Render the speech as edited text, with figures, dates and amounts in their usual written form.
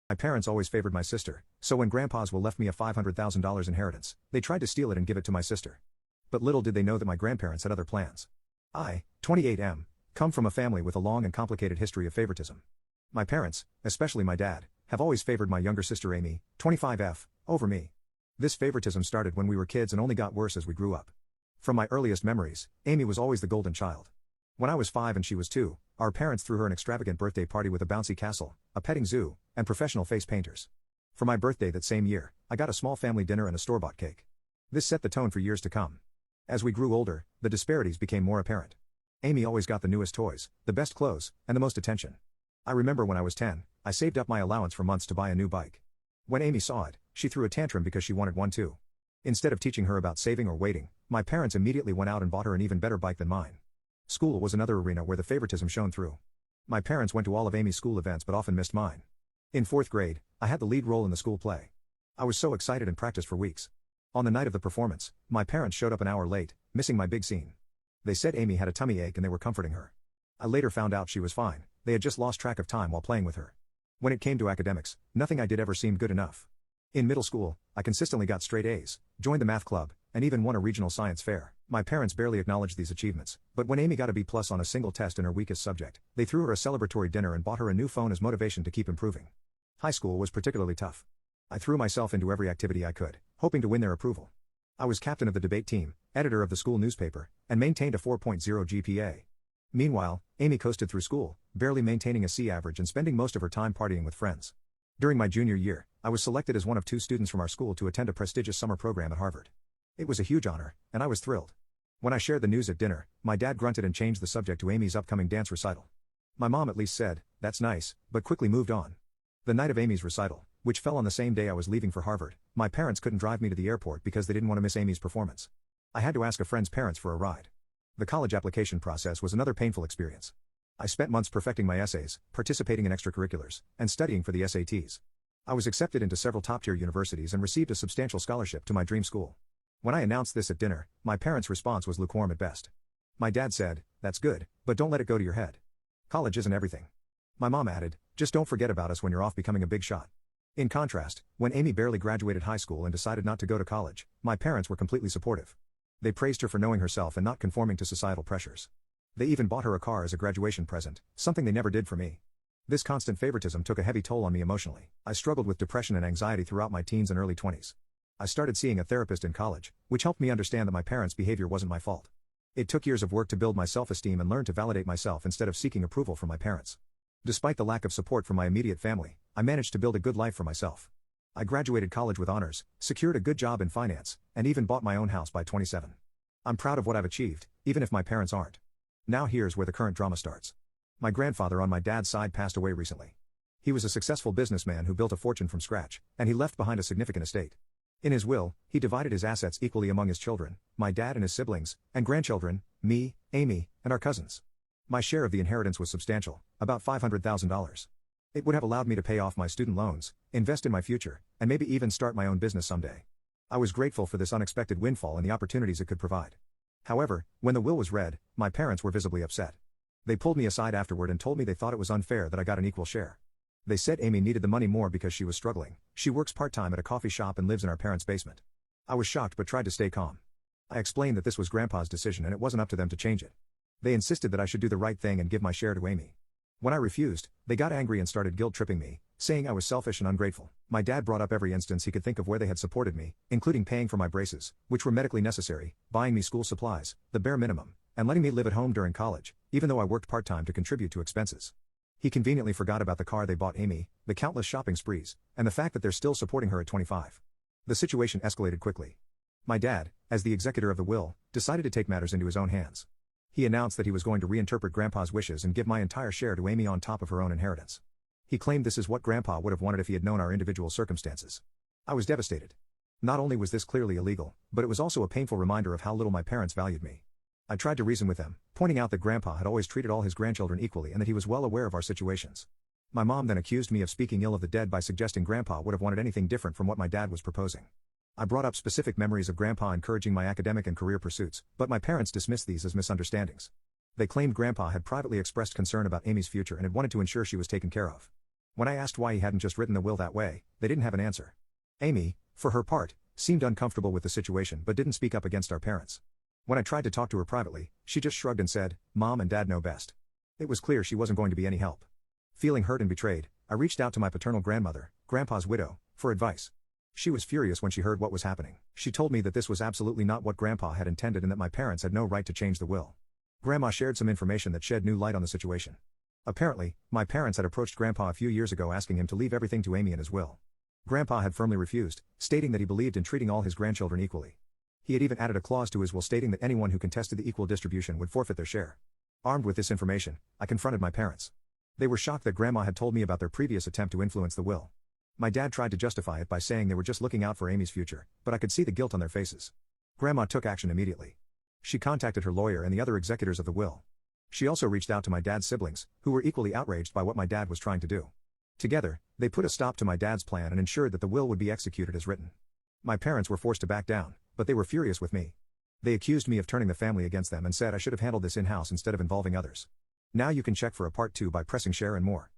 My parents always favored my sister, so when Grandpa's will left me a $500,000 inheritance, they tried to steal it and give it to my sister. But little did they know that my grandparents had other plans. I, 28M, come from a family with a long and complicated history of favoritism. My parents, especially my dad, have always favored my younger sister Amy, 25F, over me. This favoritism started when we were kids and only got worse as we grew up. From my earliest memories, Amy was always the golden child. When I was 5 and she was 2, our parents threw her an extravagant birthday party with a bouncy castle, a petting zoo, and professional face painters. For my birthday that same year, I got a small family dinner and a store-bought cake. This set the tone for years to come. As we grew older, the disparities became more apparent. Amy always got the newest toys, the best clothes, and the most attention. I remember when I was 10, I saved up my allowance for months to buy a new bike. When Amy saw it, she threw a tantrum because she wanted one too. Instead of teaching her about saving or waiting, my parents immediately went out and bought her an even better bike than mine. School was another arena where the favoritism shone through. My parents went to all of Amy's school events but often missed mine. In 4th grade, I had the lead role in the school play. I was so excited and practiced for weeks. On the night of the performance, my parents showed up an hour late, missing my big scene. They said Amy had a tummy ache and they were comforting her. I later found out she was fine, they had just lost track of time while playing with her. When it came to academics, nothing I did ever seemed good enough. In middle school, I consistently got straight A's, joined the math club, and even won a regional science fair. My parents barely acknowledged these achievements, but when Amy got a B+ on a single test in her weakest subject, they threw her a celebratory dinner and bought her a new phone as motivation to keep improving. High school was particularly tough. I threw myself into every activity I could, hoping to win their approval. I was captain of the debate team, editor of the school newspaper, and maintained a 4.0 GPA. Meanwhile, Amy coasted through school, barely maintaining a C average and spending most of her time partying with friends. During my junior year, I was selected as one of 2 students from our school to attend a prestigious summer program at Harvard. It was a huge honor, and I was thrilled. When I shared the news at dinner, my dad grunted and changed the subject to Amy's upcoming dance recital. My mom at least said, "That's nice," but quickly moved on. The night of Amy's recital, which fell on the same day I was leaving for Harvard, my parents couldn't drive me to the airport because they didn't want to miss Amy's performance. I had to ask a friend's parents for a ride. The college application process was another painful experience. I spent months perfecting my essays, participating in extracurriculars, and studying for the SATs. I was accepted into several top-tier universities and received a substantial scholarship to my dream school. When I announced this at dinner, my parents' response was lukewarm at best. My dad said, "That's good, but don't let it go to your head. College isn't everything." My mom added, "Just don't forget about us when you're off becoming a big shot." In contrast, when Amy barely graduated high school and decided not to go to college, my parents were completely supportive. They praised her for knowing herself and not conforming to societal pressures. They even bought her a car as a graduation present, something they never did for me. This constant favoritism took a heavy toll on me emotionally. I struggled with depression and anxiety throughout my teens and early 20s. I started seeing a therapist in college, which helped me understand that my parents' behavior wasn't my fault. It took years of work to build my self-esteem and learn to validate myself instead of seeking approval from my parents. Despite the lack of support from my immediate family, I managed to build a good life for myself. I graduated college with honors, secured a good job in finance, and even bought my own house by 27. I'm proud of what I've achieved, even if my parents aren't. Now here's where the current drama starts. My grandfather on my dad's side passed away recently. He was a successful businessman who built a fortune from scratch, and he left behind a significant estate. In his will, he divided his assets equally among his children, my dad and his siblings, and grandchildren, me, Amy, and our cousins. My share of the inheritance was substantial, about $500,000. It would have allowed me to pay off my student loans, invest in my future, and maybe even start my own business someday. I was grateful for this unexpected windfall and the opportunities it could provide. However, when the will was read, my parents were visibly upset. They pulled me aside afterward and told me they thought it was unfair that I got an equal share. They said Amy needed the money more because she was struggling. She works part-time at a coffee shop and lives in our parents' basement. I was shocked but tried to stay calm. I explained that this was Grandpa's decision and it wasn't up to them to change it. They insisted that I should do the right thing and give my share to Amy. When I refused, they got angry and started guilt-tripping me, saying I was selfish and ungrateful. My dad brought up every instance he could think of where they had supported me, including paying for my braces, which were medically necessary, buying me school supplies, the bare minimum, and letting me live at home during college, even though I worked part-time to contribute to expenses. He conveniently forgot about the car they bought Amy, the countless shopping sprees, and the fact that they're still supporting her at 25. The situation escalated quickly. My dad, as the executor of the will, decided to take matters into his own hands. He announced that he was going to reinterpret Grandpa's wishes and give my entire share to Amy on top of her own inheritance. He claimed this is what Grandpa would have wanted if he had known our individual circumstances. I was devastated. Not only was this clearly illegal, but it was also a painful reminder of how little my parents valued me. I tried to reason with them, pointing out that Grandpa had always treated all his grandchildren equally and that he was well aware of our situations. My mom then accused me of speaking ill of the dead by suggesting Grandpa would have wanted anything different from what my dad was proposing. I brought up specific memories of Grandpa encouraging my academic and career pursuits, but my parents dismissed these as misunderstandings. They claimed Grandpa had privately expressed concern about Amy's future and had wanted to ensure she was taken care of. When I asked why he hadn't just written the will that way, they didn't have an answer. Amy, for her part, seemed uncomfortable with the situation but didn't speak up against our parents. When I tried to talk to her privately, she just shrugged and said, "Mom and Dad know best." It was clear she wasn't going to be any help. Feeling hurt and betrayed, I reached out to my paternal grandmother, Grandpa's widow, for advice. She was furious when she heard what was happening. She told me that this was absolutely not what Grandpa had intended and that my parents had no right to change the will. Grandma shared some information that shed new light on the situation. Apparently, my parents had approached Grandpa a few years ago asking him to leave everything to Amy in his will. Grandpa had firmly refused, stating that he believed in treating all his grandchildren equally. He had even added a clause to his will stating that anyone who contested the equal distribution would forfeit their share. Armed with this information, I confronted my parents. They were shocked that Grandma had told me about their previous attempt to influence the will. My dad tried to justify it by saying they were just looking out for Amy's future, but I could see the guilt on their faces. Grandma took action immediately. She contacted her lawyer and the other executors of the will. She also reached out to my dad's siblings, who were equally outraged by what my dad was trying to do. Together, they put a stop to my dad's plan and ensured that the will would be executed as written. My parents were forced to back down, but they were furious with me. They accused me of turning the family against them and said I should have handled this in-house instead of involving others. Now you can check for a part 2 by pressing share and more.